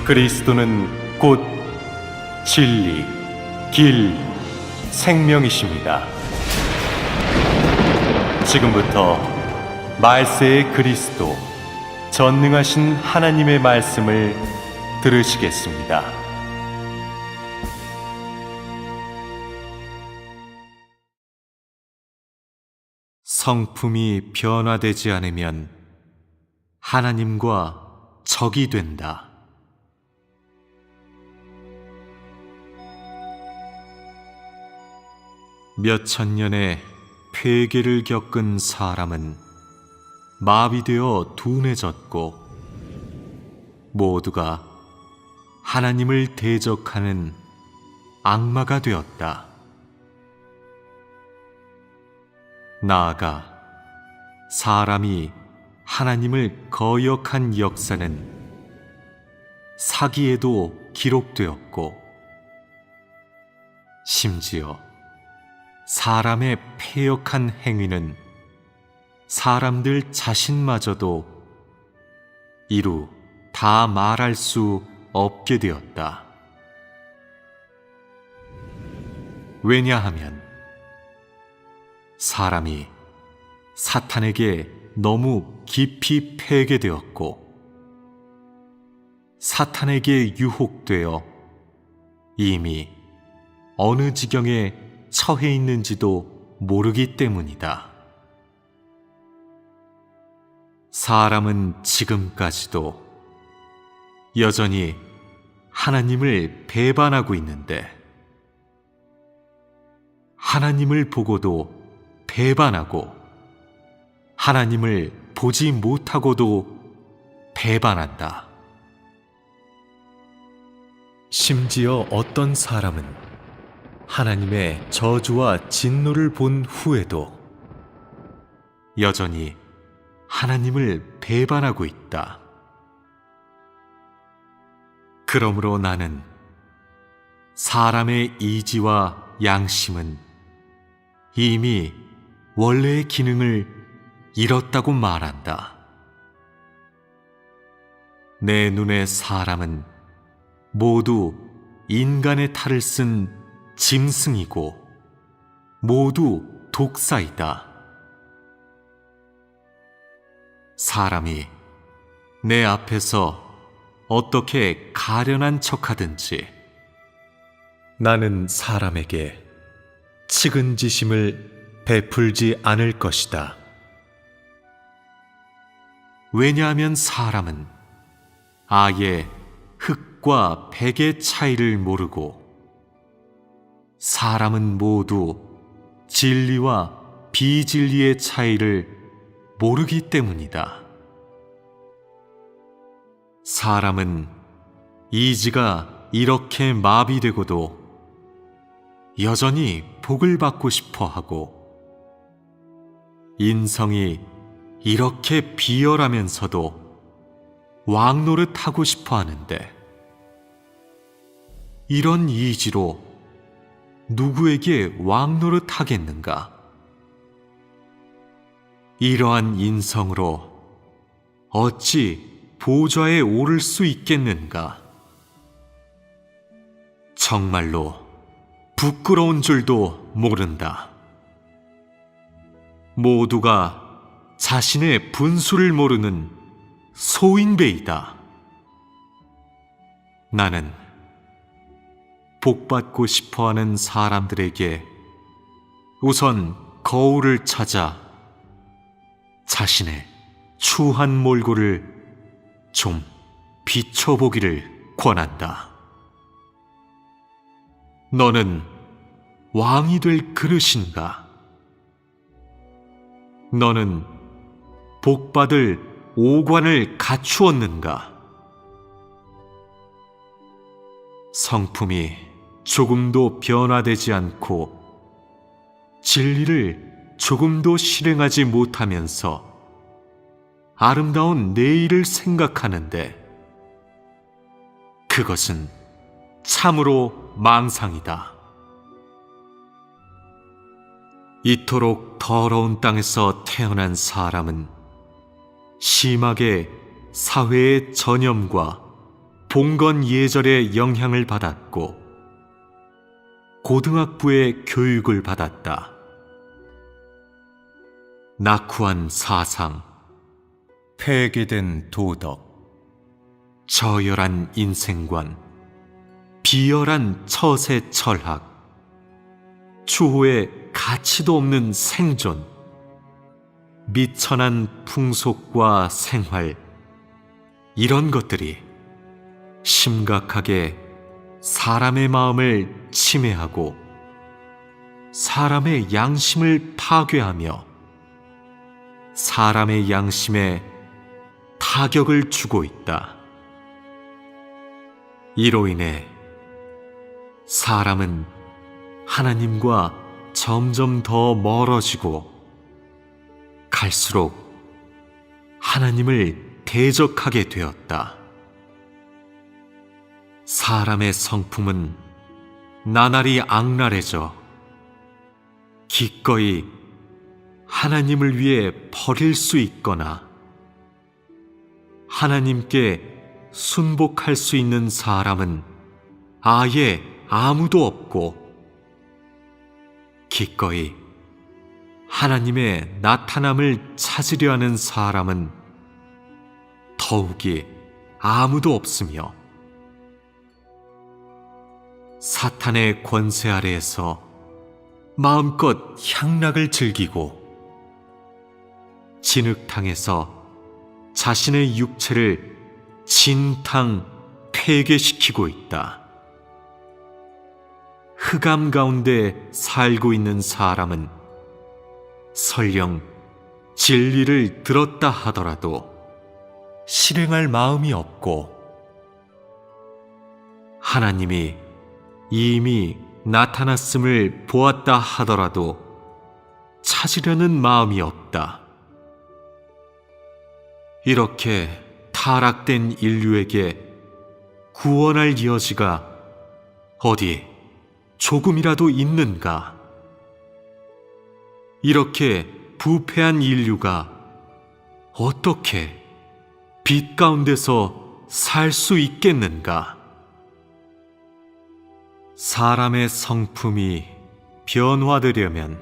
그리스도는 곧 진리, 길, 생명이십니다. 지금부터 말세의 그리스도, 전능하신 하나님의 말씀을 들으시겠습니다. 성품이 변화되지 않으면 하나님과 적이 된다. 몇천 년의 폐괴를 겪은 사람은 마비되어 둔해졌고 모두가 하나님을 대적하는 악마가 되었다. 나아가 사람이 하나님을 거역한 역사는 사기에도 기록되었고 심지어 사람의 패역한 행위는 사람들 자신마저도 이루 다 말할 수 없게 되었다. 왜냐하면 사람이 사탄에게 너무 깊이 패게되었고 사탄에게 유혹되어 이미 어느 지경에 처해 있는지도 모르기 때문이다. 사람은 지금까지도 여전히 하나님을 배반하고 있는데 하나님을 보고도 배반하고 하나님을 보지 못하고도 배반한다. 심지어 어떤 사람은 하나님의 저주와 진노를 본 후에도 여전히 하나님을 배반하고 있다. 그러므로 나는 사람의 이지와 양심은 이미 원래의 기능을 잃었다고 말한다. 내 눈의 사람은 모두 인간의 탈을 쓴 짐승이고 모두 독사이다. 사람이 내 앞에서 어떻게 가련한 척하든지 나는 사람에게 측은지심을 베풀지 않을 것이다. 왜냐하면 사람은 아예 흙과 백의 차이를 모르고 사람은 모두 진리와 비진리의 차이를 모르기 때문이다. 사람은 이지가 이렇게 마비되고도 여전히 복을 받고 싶어 하고 인성이 이렇게 비열하면서도 왕노릇 하고 싶어 하는데 이런 이지로 누구에게 왕노릇 하겠는가? 이러한 인성으로 어찌 보좌에 오를 수 있겠는가? 정말로 부끄러운 줄도 모른다. 모두가 자신의 분수를 모르는 소인배이다. 나는 복받고 싶어하는 사람들에게 우선 거울을 찾아 자신의 추한 몰골을 좀 비춰보기를 권한다. 너는 왕이 될 그릇인가? 너는 복받을 오관을 갖추었는가? 성품이 조금도 변화되지 않고 진리를 조금도 실행하지 못하면서 아름다운 내일을 생각하는데 그것은 참으로 망상이다. 이토록 더러운 땅에서 태어난 사람은 심하게 사회의 전염과 봉건 예절의 영향을 받았고 고등학부의 교육을 받았다. 낙후한 사상, 폐괴된 도덕, 저열한 인생관, 비열한 처세 철학, 추호의 가치도 없는 생존, 미천한 풍속과 생활, 이런 것들이 심각하게 사람의 마음을 침해하고 사람의 양심을 파괴하며 사람의 양심에 타격을 주고 있다. 이로 인해 사람은 하나님과 점점 더 멀어지고 갈수록 하나님을 대적하게 되었다. 사람의 성품은 나날이 악랄해져 기꺼이 하나님을 위해 버릴 수 있거나 하나님께 순복할 수 있는 사람은 아예 아무도 없고 기꺼이 하나님의 나타남을 찾으려 하는 사람은 더욱이 아무도 없으며 사탄의 권세 아래에서 마음껏 향락을 즐기고 진흙탕에서 자신의 육체를 진탕 폐괴시키고 있다. 흑암 가운데 살고 있는 사람은 설령 진리를 들었다 하더라도 실행할 마음이 없고 하나님이 이미 나타났음을 보았다 하더라도 찾으려는 마음이 없다. 이렇게 타락된 인류에게 구원할 여지가 어디 조금이라도 있는가? 이렇게 부패한 인류가 어떻게 빛 가운데서 살 수 있겠는가? 사람의 성품이 변화되려면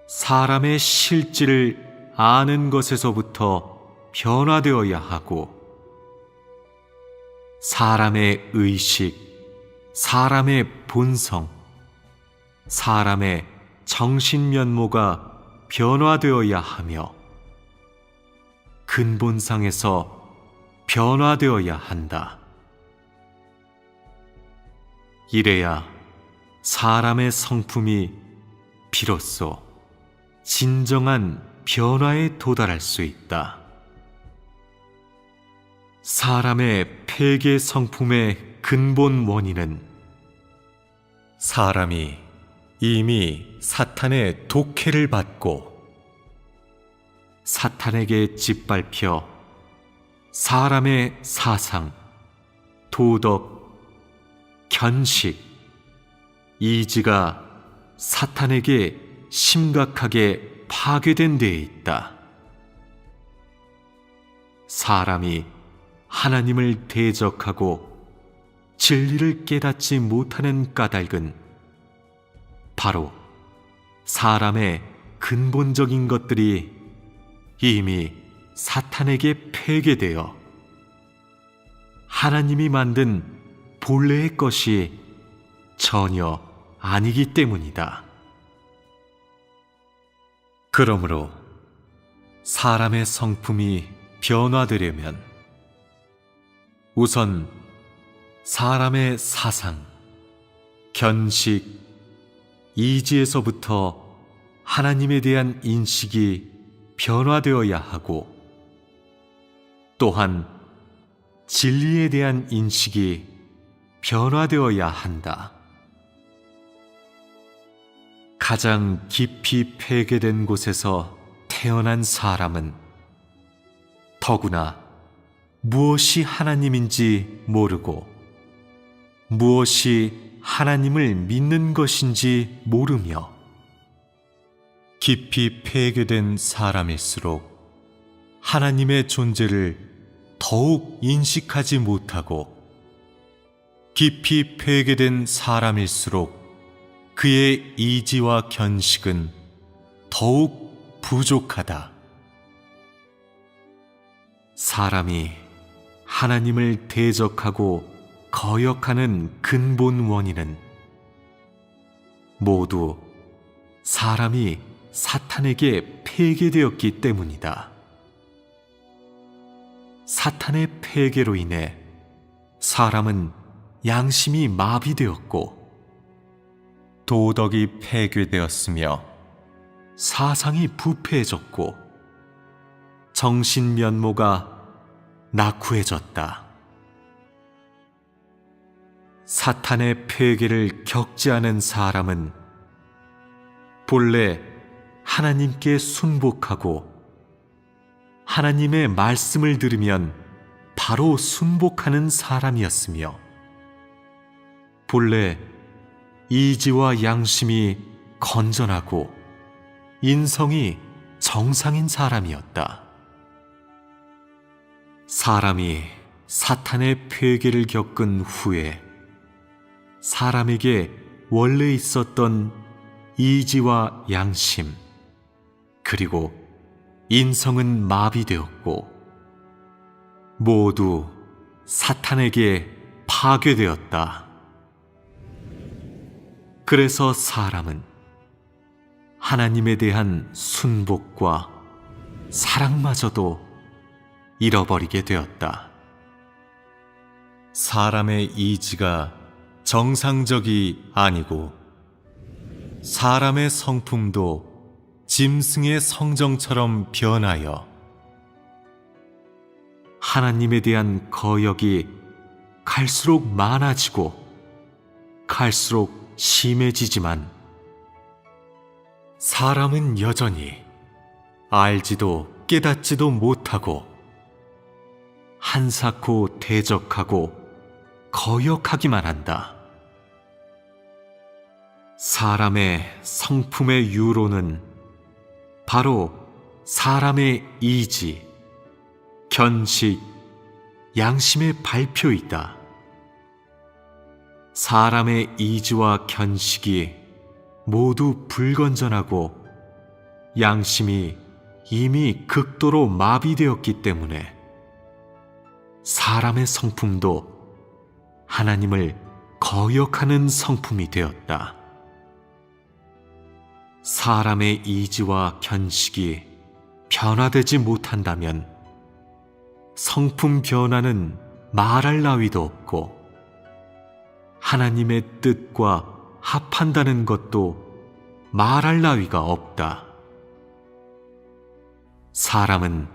사람의 실질을 아는 것에서부터 변화되어야 하고 사람의 의식, 사람의 본성, 사람의 정신 면모가 변화되어야 하며 근본상에서 변화되어야 한다. 이래야 사람의 성품이 비로소 진정한 변화에 도달할 수 있다. 사람의 폐괴 성품의 근본 원인은 사람이 이미 사탄의 독해를 받고 사탄에게 짓밟혀 사람의 사상, 도덕, 견식, 이지가 사탄에게 심각하게 파괴된 데에 있다. 사람이 하나님을 대적하고 진리를 깨닫지 못하는 까닭은 바로 사람의 근본적인 것들이 이미 사탄에게 폐괴되어 하나님이 만든 본래의 것이 전혀 아니기 때문이다. 그러므로 사람의 성품이 변화되려면 우선 사람의 사상, 견식, 이지에서부터 하나님에 대한 인식이 변화되어야 하고 또한 진리에 대한 인식이 변화되어야 한다. 가장 깊이 폐괴된 곳에서 태어난 사람은 더구나 무엇이 하나님인지 모르고 무엇이 하나님을 믿는 것인지 모르며 깊이 폐괴된 사람일수록 하나님의 존재를 더욱 인식하지 못하고 깊이 폐괴된 사람일수록 그의 이지와 견식은 더욱 부족하다. 사람이 하나님을 대적하고 거역하는 근본 원인은 모두 사람이 사탄에게 폐괴되었기 때문이다. 사탄의 폐괴로 인해 사람은 양심이 마비되었고 도덕이 폐괴되었으며 사상이 부패해졌고 정신 면모가 낙후해졌다. 사탄의 폐괴를 겪지 않은 사람은 본래 하나님께 순복하고 하나님의 말씀을 들으면 바로 순복하는 사람이었으며 본래 이지와 양심이 건전하고 인성이 정상인 사람이었다. 사람이 사탄의 폐괴를 겪은 후에 사람에게 원래 있었던 이지와 양심 그리고 인성은 마비되었고 모두 사탄에게 파괴되었다. 그래서 사람은 하나님에 대한 순복과 사랑마저도 잃어버리게 되었다. 사람의 이지가 정상적이 아니고 사람의 성품도 짐승의 성정처럼 변하여 하나님에 대한 거역이 갈수록 많아지고 갈수록 심해지지만 사람은 여전히 알지도 깨닫지도 못하고 한사코 대적하고 거역하기만 한다. 사람의 성품의 유로는 바로 사람의 이지, 견식, 양심의 발표이다. 사람의 이지와 견식이 모두 불건전하고 양심이 이미 극도로 마비되었기 때문에 사람의 성품도 하나님을 거역하는 성품이 되었다. 사람의 이지와 견식이 변화되지 못한다면 성품 변화는 말할 나위도 없고 하나님의 뜻과 합한다는 것도 말할 나위가 없다. 사람은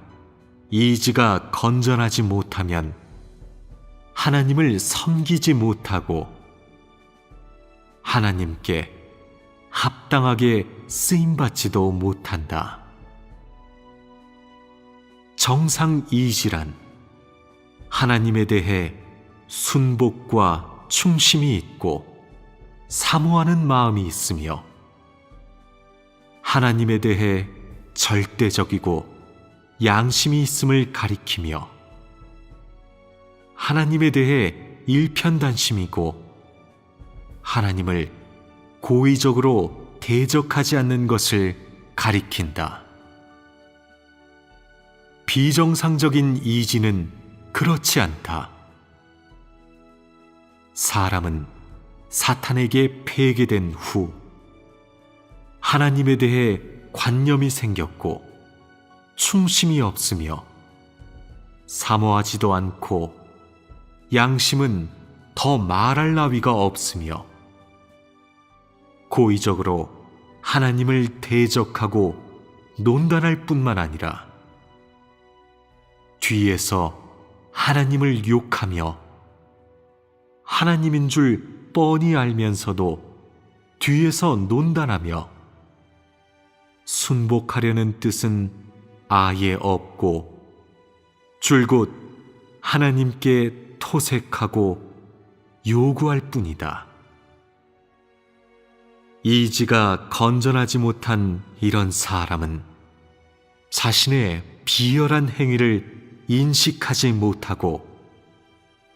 이지가 건전하지 못하면 하나님을 섬기지 못하고 하나님께 합당하게 쓰임받지도 못한다. 정상 이지란 하나님에 대해 순복과 충심이 있고 사모하는 마음이 있으며 하나님에 대해 절대적이고 양심이 있음을 가리키며 하나님에 대해 일편단심이고 하나님을 고의적으로 대적하지 않는 것을 가리킨다. 비정상적인 이지는 그렇지 않다. 사람은 사탄에게 폐괴된 후 하나님에 대해 관념이 생겼고 충심이 없으며 사모하지도 않고 양심은 더 말할 나위가 없으며 고의적으로 하나님을 대적하고 논단할 뿐만 아니라 뒤에서 하나님을 욕하며 하나님인 줄 뻔히 알면서도 뒤에서 논단하며 순복하려는 뜻은 아예 없고 줄곧 하나님께 토색하고 요구할 뿐이다. 이지가 건전하지 못한 이런 사람은 자신의 비열한 행위를 인식하지 못하고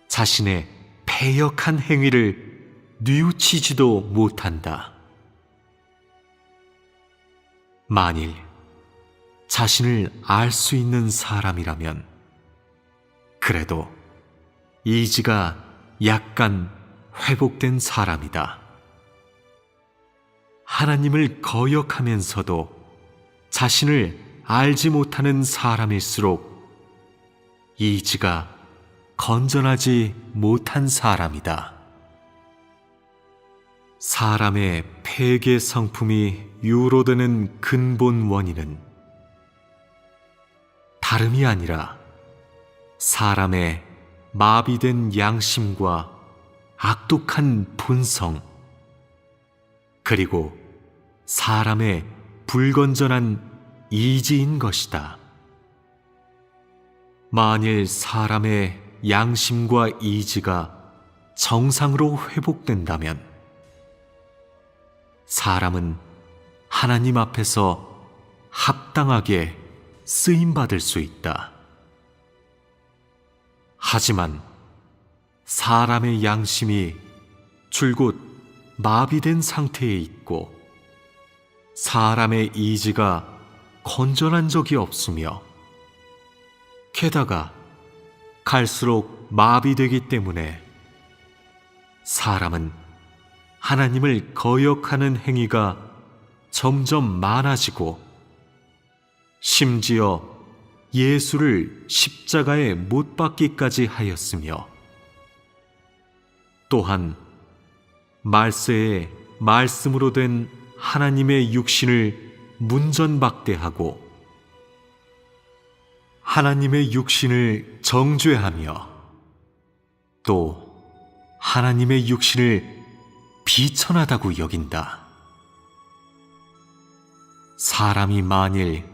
자신의 패역한 행위를 뉘우치지도 못한다. 만일 자신을 알 수 있는 사람이라면 그래도 이지가 약간 회복된 사람이다. 하나님을 거역하면서도 자신을 알지 못하는 사람일수록 이지가 건전하지 못한 사람이다. 사람의 폐괴 성품이 유로되는 근본 원인은 다름이 아니라 사람의 마비된 양심과 악독한 본성, 그리고 사람의 불건전한 이지인 것이다. 만일 사람의 양심과 이지가 정상으로 회복된다면 사람은 하나님 앞에서 합당하게 쓰임받을 수 있다. 하지만 사람의 양심이 줄곧 마비된 상태에 있고 사람의 이지가 건전한 적이 없으며 게다가 갈수록 마비되기 때문에 사람은 하나님을 거역하는 행위가 점점 많아지고 심지어 예수를 십자가에 못 박기까지 하였으며 또한 말세에 말씀으로 된 하나님의 육신을 문전박대하고 하나님의 육신을 정죄하며 또 하나님의 육신을 비천하다고 여긴다. 사람이 만일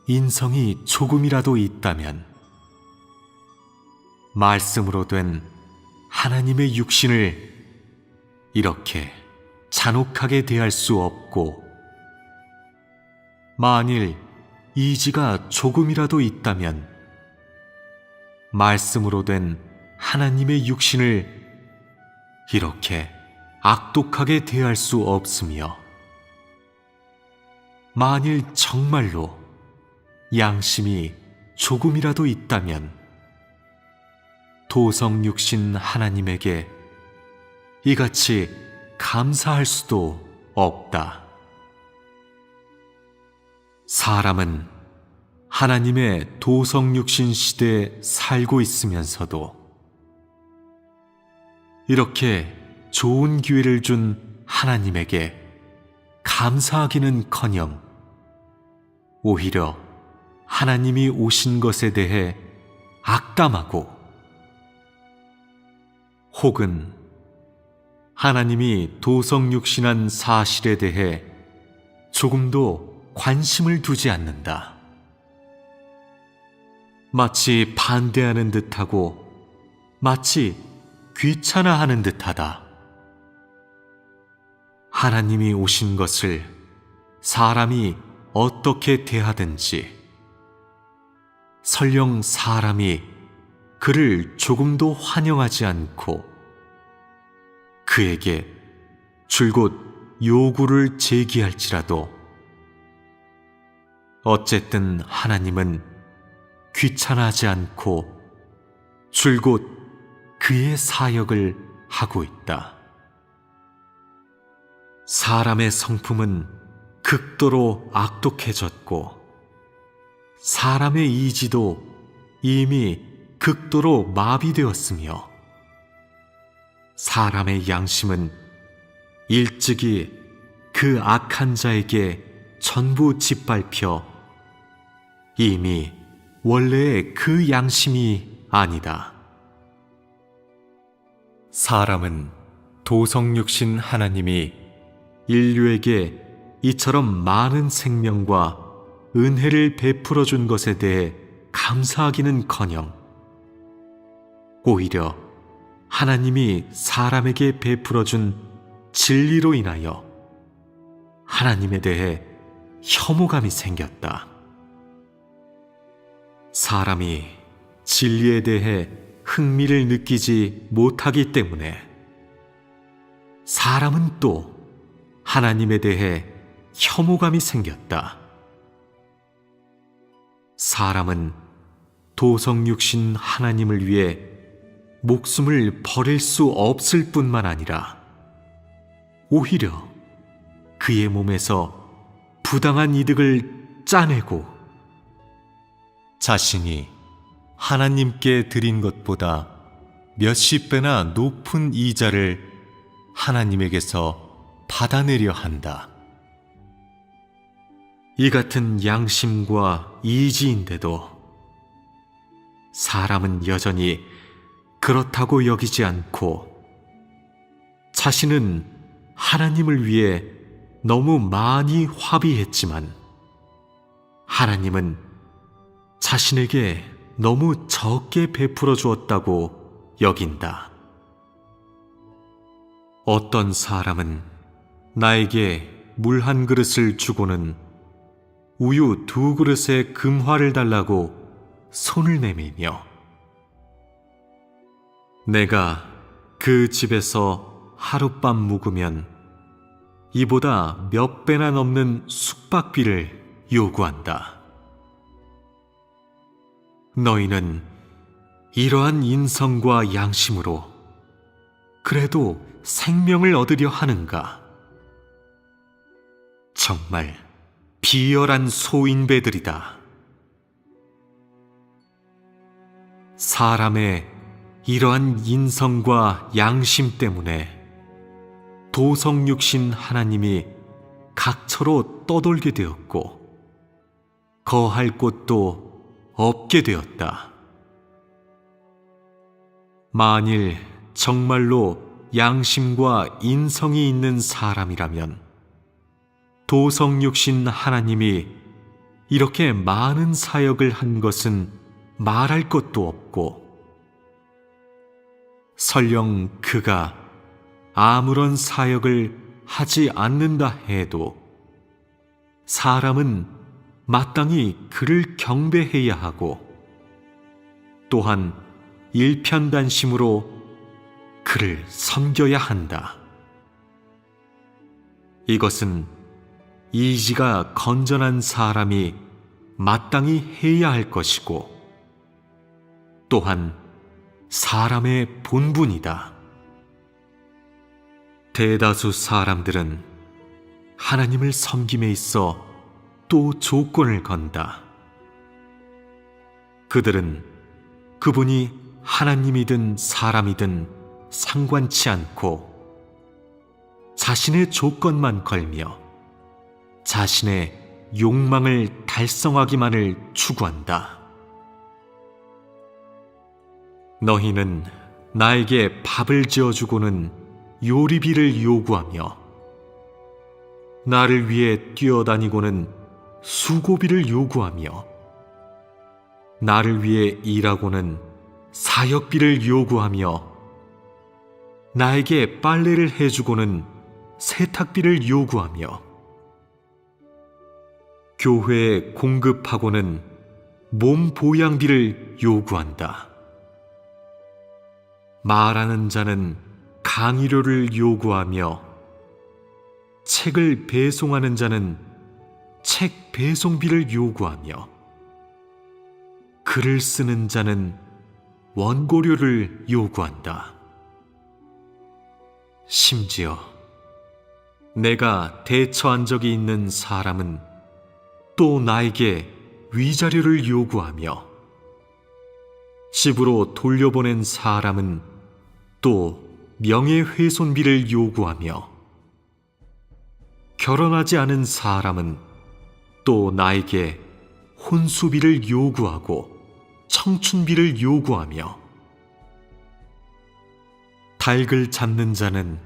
인성이 조금이라도 있다면 말씀으로 된 하나님의 육신을 이렇게 잔혹하게 대할 수 없고 만일 이지가 조금이라도 있다면 말씀으로 된 하나님의 육신을 이렇게 악독하게 대할 수 없으며 만일 정말로 양심이 조금이라도 있다면 도성육신 하나님에게 이같이 감사할 수도 없다. 사람은 하나님의 도성육신 시대에 살고 있으면서도 이렇게 좋은 기회를 준 하나님에게 감사하기는커녕 오히려 하나님이 오신 것에 대해 악담하고 혹은 하나님이 도성육신한 사실에 대해 조금도 관심을 두지 않는다. 마치 반대하는 듯하고 마치 귀찮아하는 듯하다. 하나님이 오신 것을 사람이 어떻게 대하든지 설령 사람이 그를 조금도 환영하지 않고 그에게 줄곧 요구를 제기할지라도 어쨌든 하나님은 귀찮아하지 않고 줄곧 그의 사역을 하고 있다. 사람의 성품은 극도로 악독해졌고 사람의 이지도 이미 극도로 마비되었으며 사람의 양심은 일찍이 그 악한 자에게 전부 짓밟혀 이미 원래의 그 양심이 아니다. 사람은 도성육신 하나님이 인류에게 이처럼 많은 생명과 은혜를 베풀어 준 것에 대해 감사하기는커녕 오히려 하나님이 사람에게 베풀어 준 진리로 인하여 하나님에 대해 혐오감이 생겼다. 사람이 진리에 대해 흥미를 느끼지 못하기 때문에 사람은 또 하나님에 대해 혐오감이 생겼다. 사람은 도성육신 하나님을 위해 목숨을 버릴 수 없을 뿐만 아니라 오히려 그의 몸에서 부당한 이득을 짜내고 자신이 하나님께 드린 것보다 몇십 배나 높은 이자를 하나님에게서 받아내려 한다. 이 같은 양심과 이지인데도 사람은 여전히 그렇다고 여기지 않고 자신은 하나님을 위해 너무 많이 화비했지만 하나님은 자신에게 너무 적게 베풀어 주었다고 여긴다. 어떤 사람은 나에게 물 한 그릇을 주고는 우유 2그릇에 금화를 달라고 손을 내밀며 내가 그 집에서 하룻밤 묵으면 이보다 몇 배나 넘는 숙박비를 요구한다. 너희는 이러한 인성과 양심으로 그래도 생명을 얻으려 하는가? 정말 비열한 소인배들이다. 사람의 이러한 인성과 양심 때문에 도성육신 하나님이 각처로 떠돌게 되었고 거할 곳도 없게 되었다. 만일 정말로 양심과 인성이 있는 사람이라면 도성육신 하나님이 이렇게 많은 사역을 한 것은 말할 것도 없고 설령 그가 아무런 사역을 하지 않는다 해도 사람은 마땅히 그를 경배해야 하고 또한 일편단심으로 그를 섬겨야 한다. 이것은 이지가 건전한 사람이 마땅히 해야 할 것이고 또한 사람의 본분이다. 대다수 사람들은 하나님을 섬김에 있어 또 조건을 건다. 그들은 그분이 하나님이든 사람이든 상관치 않고 자신의 조건만 걸며 자신의 욕망을 달성하기만을 추구한다. 너희는 나에게 밥을 지어주고는 요리비를 요구하며 나를 위해 뛰어다니고는 수고비를 요구하며 나를 위해 일하고는 사역비를 요구하며 나에게 빨래를 해주고는 세탁비를 요구하며 교회에 공급하고는 몸 보양비를 요구한다. 말하는 자는 강의료를 요구하며 책을 배송하는 자는 책 배송비를 요구하며 글을 쓰는 자는 원고료를 요구한다. 심지어 내가 대처한 적이 있는 사람은 또 나에게 위자료를 요구하며 집으로 돌려보낸 사람은 또 명예훼손비를 요구하며 결혼하지 않은 사람은 또 나에게 혼수비를 요구하고 청춘비를 요구하며 닭을 잡는 자는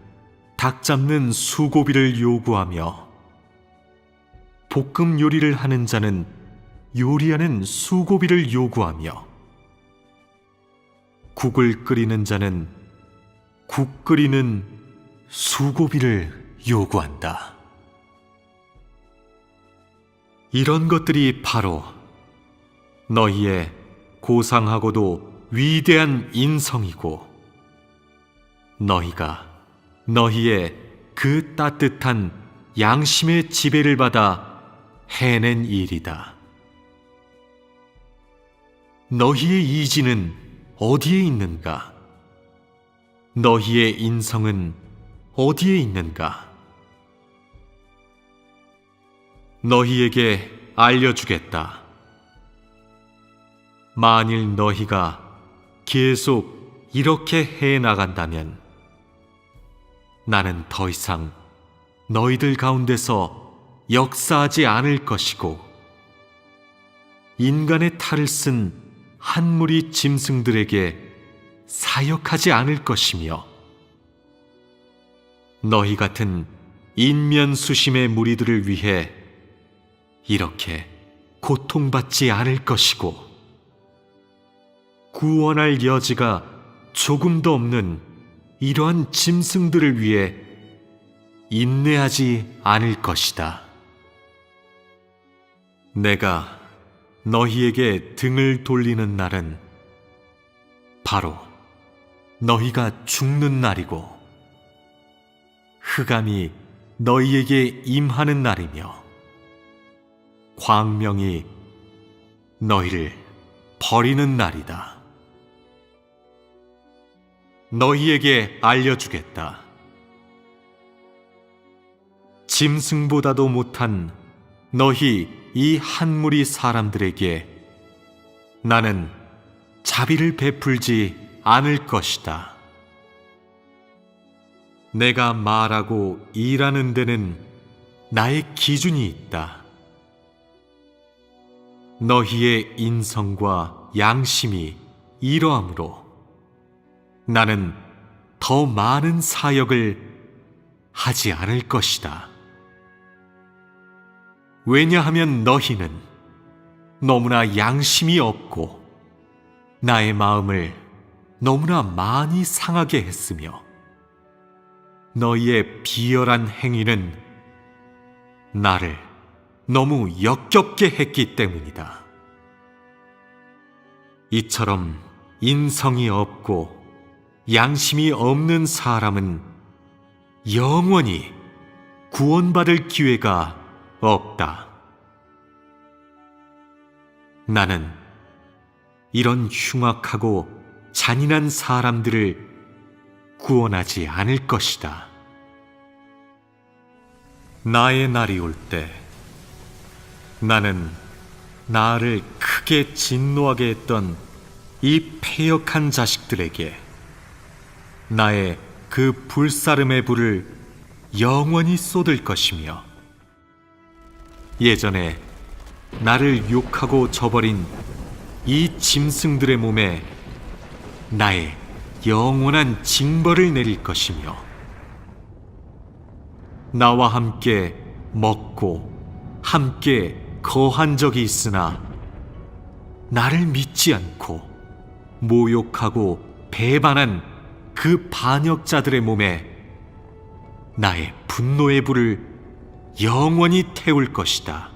닭 잡는 수고비를 요구하며 볶음 요리를 하는 자는 요리하는 수고비를 요구하며 국을 끓이는 자는 국 끓이는 수고비를 요구한다. 이런 것들이 바로 너희의 고상하고도 위대한 인성이고 너희가 너희의 그 따뜻한 양심의 지배를 받아 해낸 일이다. 너희의 이지는 어디에 있는가? 너희의 인성은 어디에 있는가? 너희에게 알려주겠다. 만일 너희가 계속 이렇게 해 나간다면 나는 더 이상 너희들 가운데서 역사하지 않을 것이고 인간의 탈을 쓴 한 무리 짐승들에게 사역하지 않을 것이며 너희 같은 인면수심의 무리들을 위해 이렇게 고통받지 않을 것이고 구원할 여지가 조금도 없는 이러한 짐승들을 위해 인내하지 않을 것이다. 내가 너희에게 등을 돌리는 날은 바로 너희가 죽는 날이고 흑암이 너희에게 임하는 날이며 광명이 너희를 버리는 날이다. 너희에게 알려주겠다. 짐승보다도 못한 너희 이 한 무리 사람들에게 나는 자비를 베풀지 않을 것이다. 내가 말하고 일하는 데는 나의 기준이 있다. 너희의 인성과 양심이 이러하므로 나는 더 많은 사역을 하지 않을 것이다. 왜냐하면 너희는 너무나 양심이 없고 나의 마음을 너무나 많이 상하게 했으며 너희의 비열한 행위는 나를 너무 역겹게 했기 때문이다. 이처럼 인성이 없고 양심이 없는 사람은 영원히 구원받을 기회가 없다. 나는 이런 흉악하고 잔인한 사람들을 구원하지 않을 것이다. 나의 날이 올 때 나는 나를 크게 진노하게 했던 이 패역한 자식들에게 나의 그 불사름의 불을 영원히 쏟을 것이며 예전에 나를 욕하고 저버린 이 짐승들의 몸에 나의 영원한 징벌을 내릴 것이며 나와 함께 먹고 함께 거한 적이 있으나 나를 믿지 않고 모욕하고 배반한 그 반역자들의 몸에 나의 분노의 불을 영원히 태울 것이다.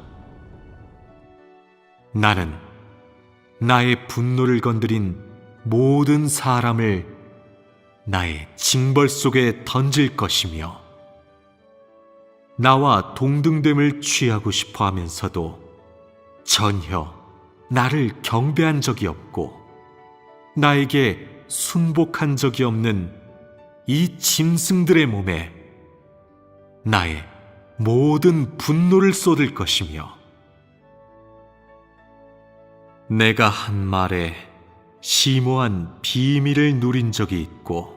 나는 나의 분노를 건드린 모든 사람을 나의 징벌 속에 던질 것이며 나와 동등됨을 취하고 싶어 하면서도 전혀 나를 경배한 적이 없고 나에게 순복한 적이 없는 이 짐승들의 몸에 나의 모든 분노를 쏟을 것이며 내가 한 말에 심오한 비밀을 누린 적이 있고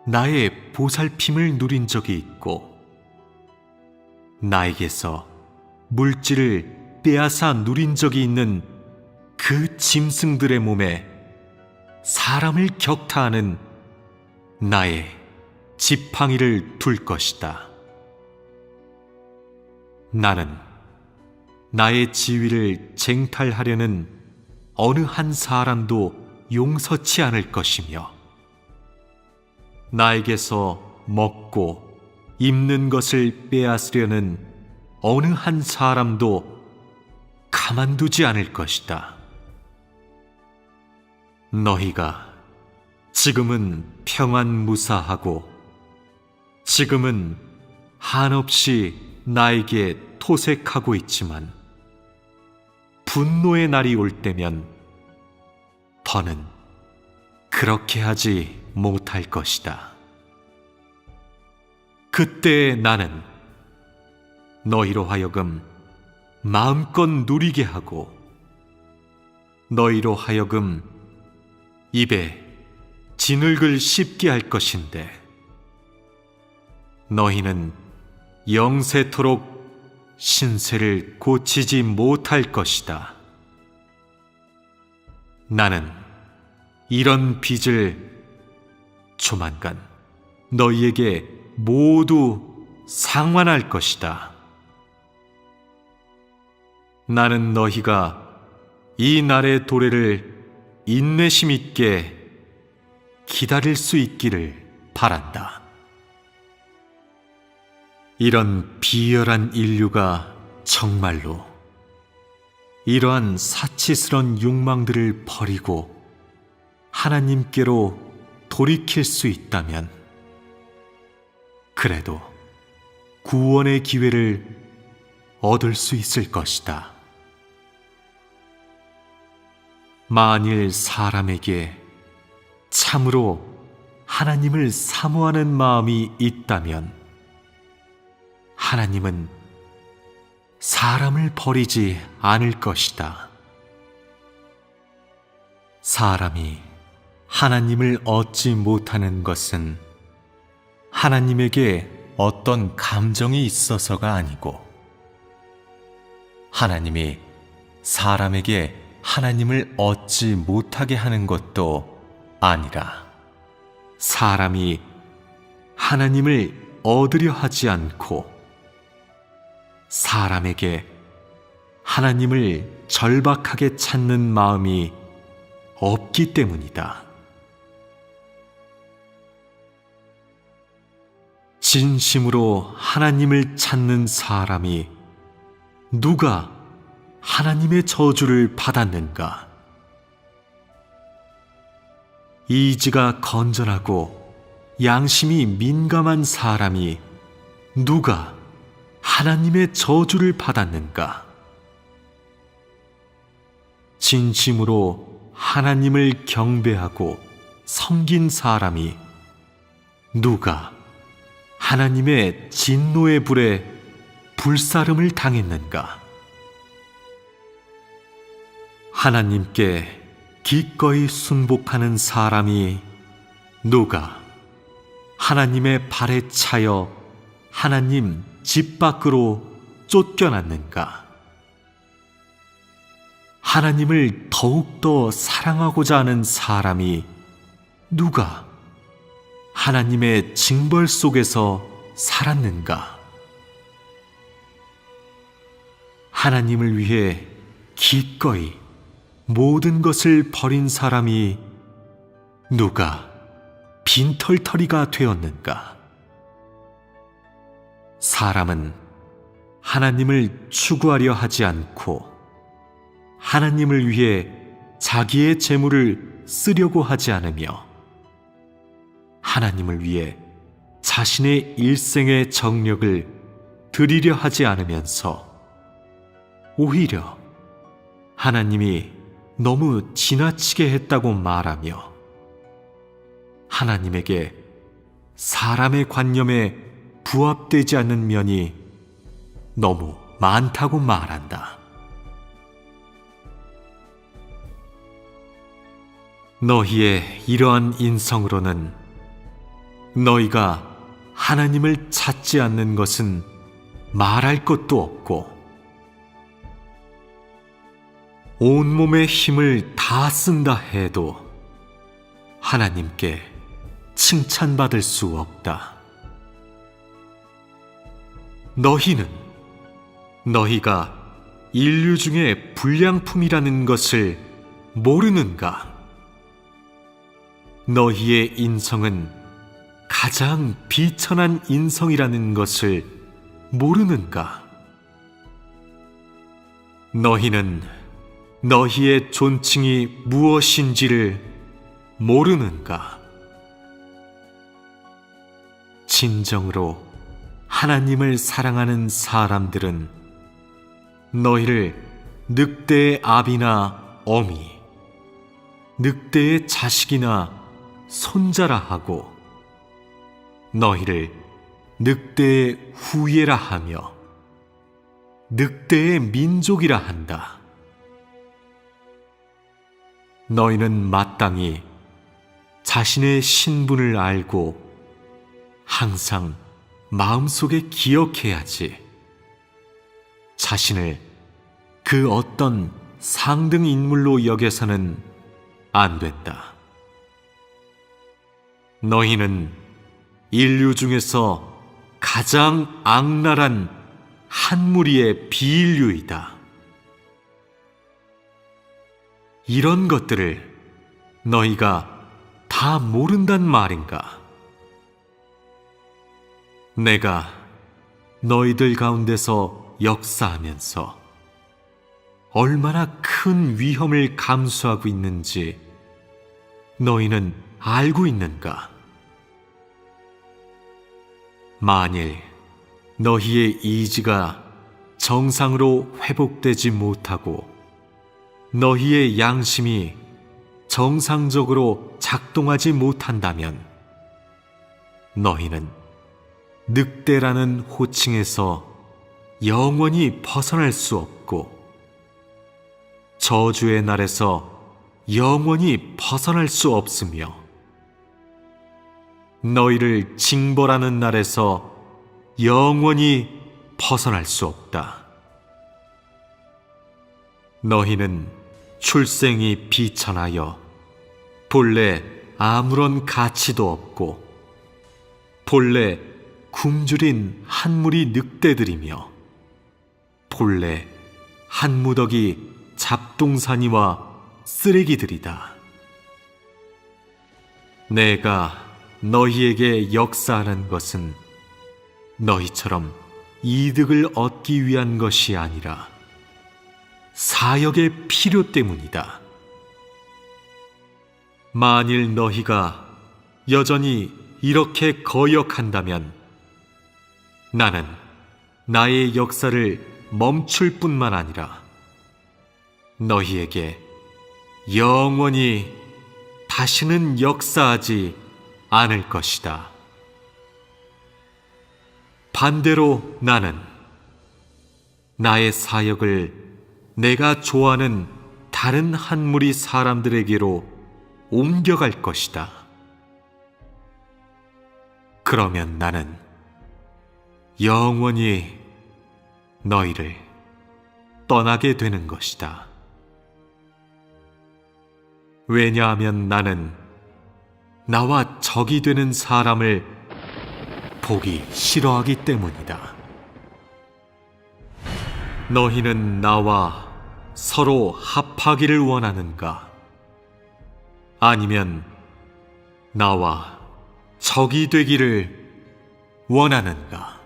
나의 보살핌을 누린 적이 있고 나에게서 물질을 빼앗아 누린 적이 있는 그 짐승들의 몸에 사람을 격타하는 나의 지팡이를 둘 것이다. 나는 나의 지위를 쟁탈하려는 어느 한 사람도 용서치 않을 것이며 나에게서 먹고 입는 것을 빼앗으려는 어느 한 사람도 가만두지 않을 것이다. 너희가 지금은 평안무사하고 지금은 한없이 나에게 토색하고 있지만 분노의 날이 올 때면 더는 그렇게 하지 못할 것이다. 그때 나는 너희로 하여금 마음껏 누리게 하고 너희로 하여금 입에 진흙을 씹게 할 것인데 너희는 영세토록 신세를 고치지 못할 것이다. 나는 이런 빚을 조만간 너희에게 모두 상환할 것이다. 나는 너희가 이 날의 도래를 인내심 있게 기다릴 수 있기를 바란다. 이런 비열한 인류가 정말로 이러한 사치스런 욕망들을 버리고 하나님께로 돌이킬 수 있다면 그래도 구원의 기회를 얻을 수 있을 것이다. 만일 사람에게 참으로 하나님을 사모하는 마음이 있다면 하나님은 사람을 버리지 않을 것이다. 사람이 하나님을 얻지 못하는 것은 하나님에게 어떤 감정이 있어서가 아니고 하나님이 사람에게 하나님을 얻지 못하게 하는 것도 아니라 사람이 하나님을 얻으려 하지 않고 사람에게 하나님을 절박하게 찾는 마음이 없기 때문이다. 진심으로 하나님을 찾는 사람이 누가 하나님의 저주를 받았는가? 이지가 건전하고 양심이 민감한 사람이 누가 하나님의 저주를 받았는가? 진심으로 하나님을 경배하고 섬긴 사람이 누가 하나님의 진노의 불에 불사름을 당했는가? 하나님께 기꺼이 순복하는 사람이 누가 하나님의 발에 차여 하나님 집 밖으로 쫓겨났는가? 하나님을 더욱더 사랑하고자 하는 사람이 누가 하나님의 징벌 속에서 살았는가? 하나님을 위해 기꺼이 모든 것을 버린 사람이 누가 빈털터리가 되었는가? 사람은 하나님을 추구하려 하지 않고 하나님을 위해 자기의 재물을 쓰려고 하지 않으며 하나님을 위해 자신의 일생의 정력을 드리려 하지 않으면서 오히려 하나님이 너무 지나치게 했다고 말하며 하나님에게 사람의 관념에 부합되지 않는 면이 너무 많다고 말한다. 너희의 이러한 인성으로는 너희가 하나님을 찾지 않는 것은 말할 것도 없고 온몸의 힘을 다 쓴다 해도 하나님께 칭찬받을 수 없다. 너희는 너희가 인류 중에 불량품이라는 것을 모르는가? 너희의 인성은 가장 비천한 인성이라는 것을 모르는가? 너희는 너희의 존칭이 무엇인지를 모르는가? 진정으로 하나님을 사랑하는 사람들은 너희를 늑대의 아비나 어미, 늑대의 자식이나 손자라 하고 너희를 늑대의 후예라 하며 늑대의 민족이라 한다. 너희는 마땅히 자신의 신분을 알고 항상 마음속에 기억해야지. 자신을 그 어떤 상등 인물로 여겨서는 안 된다. 너희는 인류 중에서 가장 악랄한 한 무리의 비인류이다. 이런 것들을 너희가 다 모른단 말인가? 내가 너희들 가운데서 역사하면서 얼마나 큰 위험을 감수하고 있는지 너희는 알고 있는가? 만일 너희의 이지가 정상으로 회복되지 못하고 너희의 양심이 정상적으로 작동하지 못한다면 너희는 늑대라는 호칭에서 영원히 벗어날 수 없고 저주의 날에서 영원히 벗어날 수 없으며 너희를 징벌하는 날에서 영원히 벗어날 수 없다. 너희는 출생이 비천하여 본래 아무런 가치도 없고 본래 굶주린 한 무리 늑대들이며 본래 한 무더기 잡동사니와 쓰레기들이다. 내가 너희에게 역사하는 것은 너희처럼 이득을 얻기 위한 것이 아니라 사역의 필요 때문이다. 만일 너희가 여전히 이렇게 거역한다면 나는 나의 역사를 멈출 뿐만 아니라 너희에게 영원히 다시는 역사하지 않을 것이다. 반대로 나는 나의 사역을 내가 좋아하는 다른 한 무리 사람들에게로 옮겨갈 것이다. 그러면 나는 영원히 너희를 떠나게 되는 것이다. 왜냐하면 나는 나와 적이 되는 사람을 보기 싫어하기 때문이다. 너희는 나와 서로 합하기를 원하는가? 아니면 나와 적이 되기를 원하는가?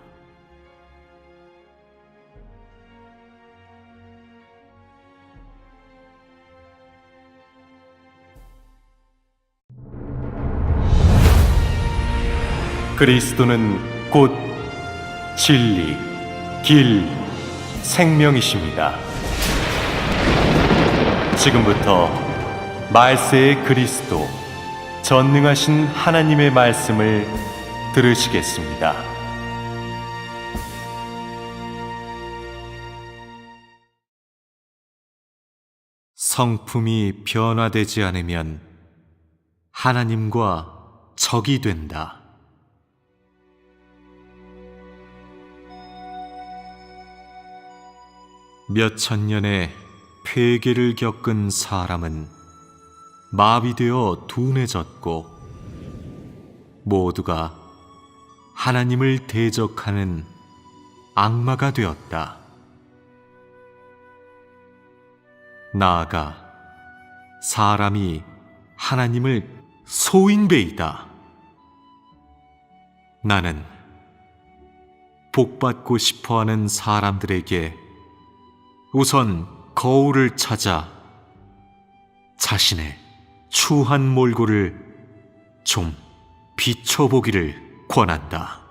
그리스도는 곧 진리, 길, 생명이십니다. 지금부터 말세의 그리스도, 전능하신 하나님의 말씀을 들으시겠습니다. 성품이 변화되지 않으면 하나님과 적이 된다. 몇천 년의 폐괴를 겪은 사람은 마비되어 둔해졌고 모두가 하나님을 대적하는 악마가 되었다. 나아가 사람이 하나님을 소인배이다. 나는 복받고 싶어하는 사람들에게 우선 거울을 찾아 자신의 추한 몰골을 좀 비춰보기를 권한다.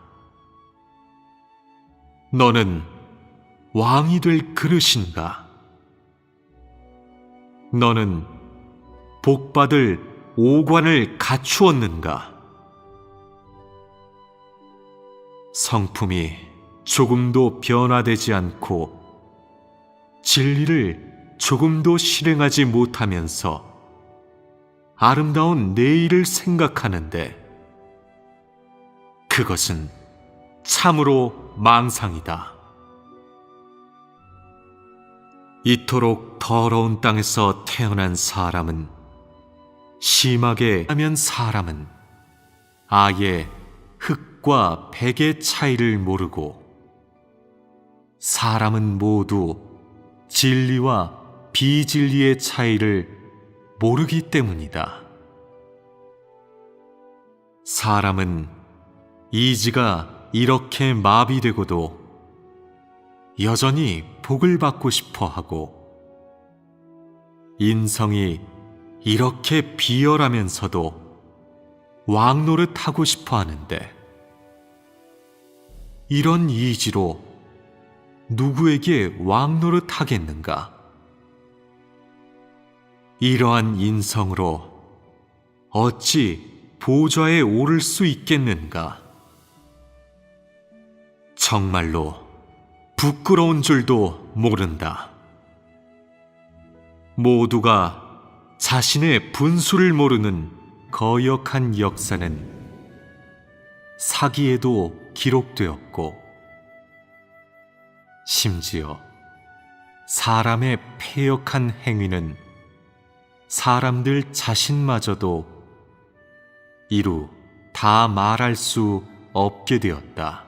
너는 왕이 될 그릇인가? 너는 복받을 오관을 갖추었는가? 성품이 조금도 변화되지 않고 진리를 조금도 실행하지 못하면서 아름다운 내일을 생각하는데 그것은 참으로 망상이다. 이토록 더러운 땅에서 태어난 사람은 심하게 하면 사람은 아예 흙과 백의 차이를 모르고 사람은 모두 진리와 비진리의 차이를 모르기 때문이다. 사람은 이지가 이렇게 마비되고도 여전히 복을 받고 싶어 하고 인성이 이렇게 비열하면서도 왕노릇 하고 싶어 하는데 이런 이지로 누구에게 왕노릇 하겠는가? 이러한 인성으로 어찌 보좌에 오를 수 있겠는가? 정말로 부끄러운 줄도 모른다. 모두가 자신의 분수를 모르는 거역한 역사는 사기에도 기록되었고 심지어 사람의 패역한 행위는 사람들 자신마저도 이루 다 말할 수 없게 되었다.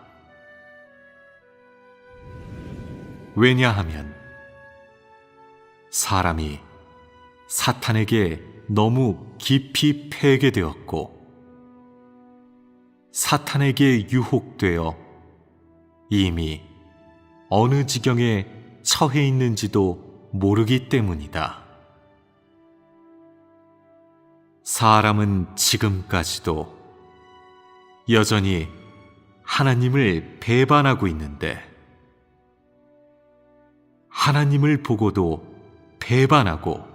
왜냐하면 사람이 사탄에게 너무 깊이 패게 되었고 사탄에게 유혹되어 이미 어느 지경에 처해 있는지도 모르기 때문이다. 사람은 지금까지도 여전히 하나님을 배반하고 있는데 하나님을 보고도 배반하고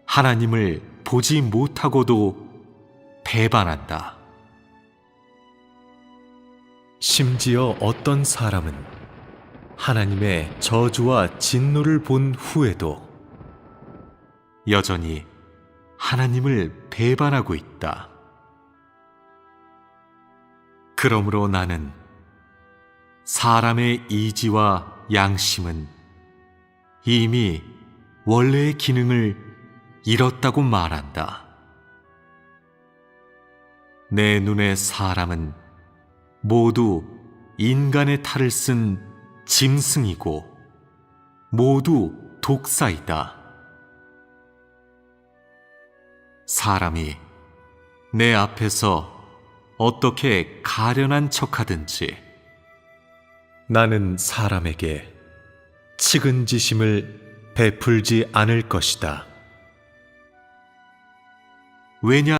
하나님을 보지 못하고도 배반한다. 심지어 어떤 사람은 하나님의 저주와 진노를 본 후에도 여전히 하나님을 배반하고 있다. 그러므로 나는 사람의 이지와 양심은 이미 원래의 기능을 잃었다고 말한다. 내 눈의 사람은 모두 인간의 탈을 쓴 짐승이고 모두 독사이다. 사람이 내 앞에서 어떻게 가련한 척하든지 나는 사람에게 측은지심을 베풀지 않을 것이다. 왜냐?